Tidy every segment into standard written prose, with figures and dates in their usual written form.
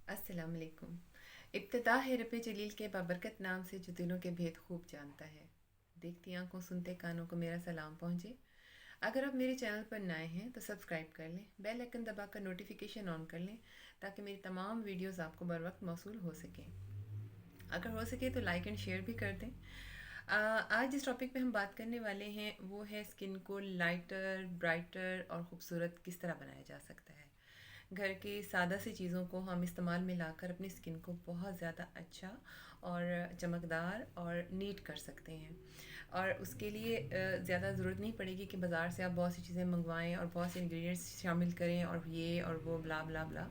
अस्सलाम वालेकुम। इब्तिदा है रब जलील के बाबरकत नाम से जो दिलों के भेद खूब जानता है। देखती आंखों सुनते कानों को मेरा सलाम पहुँचे। अगर आप मेरे चैनल पर नए हैं तो सब्सक्राइब कर लें, बेल आइकन दबाकर नोटिफिकेशन ऑन कर लें ताकि मेरी तमाम वीडियोस आपको बर वक्त मौसूल हो सकें। अगर हो सके तो लाइक एंड शेयर भी कर दें। आज जिस टॉपिक पे हम बात करने वाले हैं वो है स्किन को लाइटर, ब्राइटर और ख़ूबसूरत किस तरह बनाया जा सकता है। घर के सादा सी चीज़ों को हम इस्तेमाल में लाकर अपनी स्किन को बहुत ज़्यादा अच्छा और चमकदार और नीट कर सकते हैं। और उसके लिए ज़्यादा ज़रूरत नहीं पड़ेगी कि बाज़ार से आप बहुत सी चीज़ें मंगवाएं और बहुत से इंग्रेडिएंट्स शामिल करें और ये और वो ब्ला ब्ला ब्ला।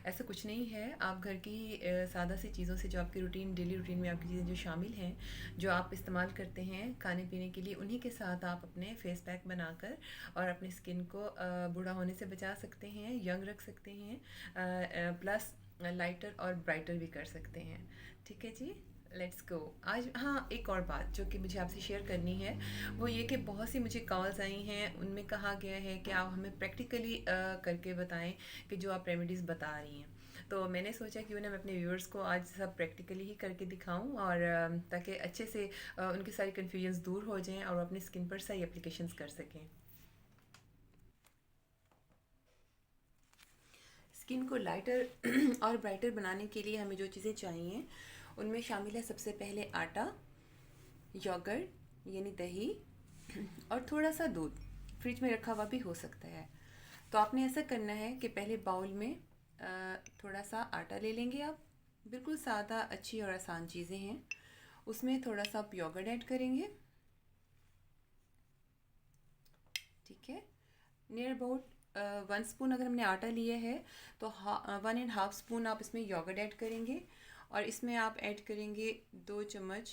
ऐसा कुछ नहीं है। आप घर की सादा सी चीज़ों से जो आपकी रूटीन डेली रूटीन में आपकी चीज़ें जो शामिल हैं, जो आप इस्तेमाल करते हैं खाने पीने के लिए, उन्हीं के साथ आप अपने फेस पैक बनाकर और अपनी स्किन को बूढ़ा होने से बचा सकते हैं, यंग रख सकते हैं, प्लस लाइटर और ब्राइटर भी कर सकते हैं। ठीक है जी, लेट्स गो। आज हाँ, एक और बात जो कि मुझे आपसे शेयर करनी है वो ये कि बहुत सी मुझे कॉल्स आई हैं, उनमें कहा गया है कि आप हमें प्रैक्टिकली करके बताएं कि जो आप रेमेडीज़ बता रही हैं। तो मैंने सोचा क्यों ना मैं अपने व्यूअर्स को आज सब प्रैक्टिकली ही करके दिखाऊं और ताकि अच्छे से उनकी सारी कन्फ्यूजन्स दूर हो जाएं और वो अपनी स्किन पर सही एप्लीकेशंस कर सकें। स्किन को लाइटर और ब्राइटर बनाने के लिए हमें जो चीज़ें चाहिए उनमें शामिल है सबसे पहले आटा, योगर्ट यानी दही और थोड़ा सा दूध। फ्रिज में रखा हुआ भी हो सकता है। तो आपने ऐसा करना है कि पहले बाउल में थोड़ा सा आटा ले लेंगे आप। बिल्कुल सादा, अच्छी और आसान चीज़ें हैं। उसमें थोड़ा सा आप योगर्ट ऐड करेंगे। ठीक है, नियर अबाउट 1 स्पून अगर हमने आटा लिया है तो 1.5 स्पून आप इसमें योगर्ट ऐड करेंगे और इसमें आप ऐड करेंगे 2 चम्मच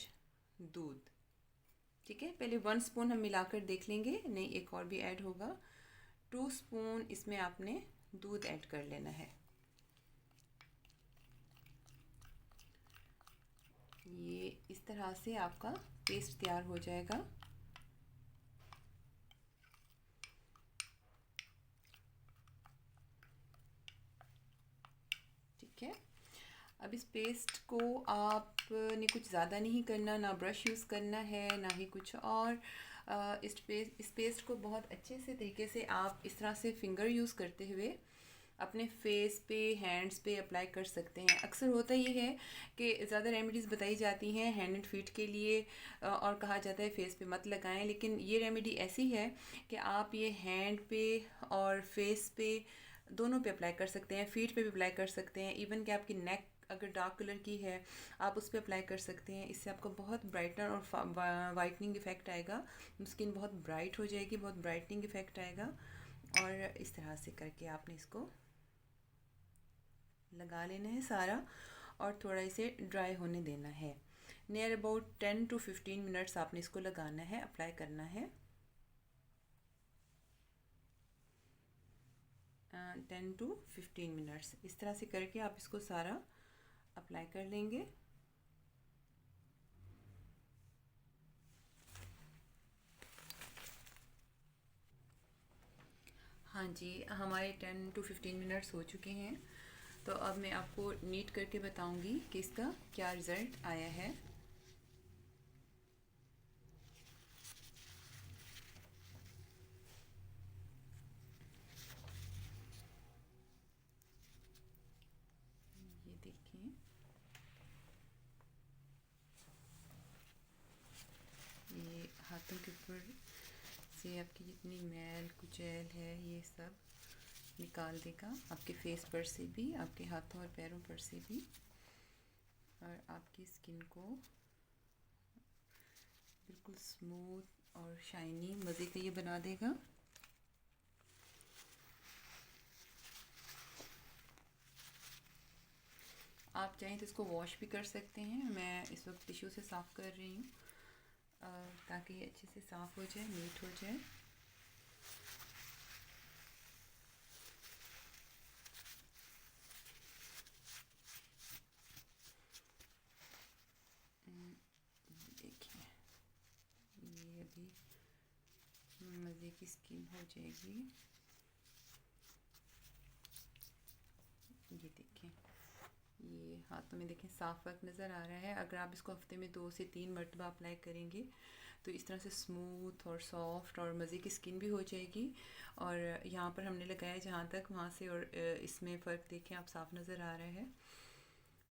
दूध। ठीक है, पहले 1 स्पून हम मिलाकर देख लेंगे, नहीं एक और भी ऐड होगा। 2 स्पून इसमें आपने दूध ऐड कर लेना है। ये इस तरह से आपका पेस्ट तैयार हो जाएगा। ठीक है, अब इस पेस्ट को आपने कुछ ज़्यादा नहीं करना, ना ब्रश यूज़ करना है ना ही कुछ और। इस पेस्ट को बहुत अच्छे से तरीके से आप इस तरह से फिंगर यूज़ करते हुए अपने फेस पे, हैंड्स पे अप्लाई कर सकते हैं। अक्सर होता ये है कि ज़्यादा रेमेडीज़ बताई जाती हैं हैंड एंड फीट के लिए और कहा जाता है फेस पे मत लगाएं, लेकिन ये रेमेडी ऐसी है कि आप ये हैंड पे और फेस पे दोनों पे अप्लाई कर सकते हैं, फीट पे भी अप्लाई कर सकते हैं। इवन कि आपकी नेक अगर डार्क कलर की है आप उस पर अप्लाई कर सकते हैं। इससे आपको बहुत ब्राइटनर और वाइटनिंग इफ़ेक्ट आएगा। स्किन बहुत ब्राइट हो जाएगी, बहुत ब्राइटनिंग इफ़ेक्ट आएगा। और इस तरह से करके आपने इसको लगा लेना है सारा और थोड़ा इसे ड्राई होने देना है। नियर अबाउट 10 to 15 मिनट्स आपने इसको लगाना है, अप्लाई करना है। 10 to 15 मिनट्स इस तरह से करके आप इसको सारा अप्लाई कर लेंगे। हाँ जी, हमारे 10 to 15 मिनट्स हो चुके हैं। तो अब मैं आपको नीट करके बताऊंगी कि इसका क्या रिज़ल्ट आया है। ये देखें, ये हाथों के ऊपर से आपकी जितनी मैल कुचैल है ये सब निकाल देगा, आपके फेस पर से भी, आपके हाथों और पैरों पर से भी, और आपकी स्किन को बिल्कुल स्मूथ और शाइनी मज़े का ये बना देगा। आप चाहें तो इसको वॉश भी कर सकते हैं। मैं इस वक्त टिश्यू से साफ़ कर रही हूँ ताकि ये अच्छे से साफ़ हो जाए, नीट हो जाए। देखिए, ये अभी मज़े की स्किन हो जाएगी। ये देखें, ये हाथों में देखें साफ फ़र्क नज़र आ रहा है। अगर आप इसको हफ्ते में 2 से 3 मरतबा अप्लाई करेंगे तो इस तरह से स्मूथ और सॉफ्ट और मज़े की स्किन भी हो जाएगी। और यहाँ पर हमने लगाया जहाँ तक वहाँ से, और इसमें फ़र्क देखें आप, साफ नज़र आ रहा है।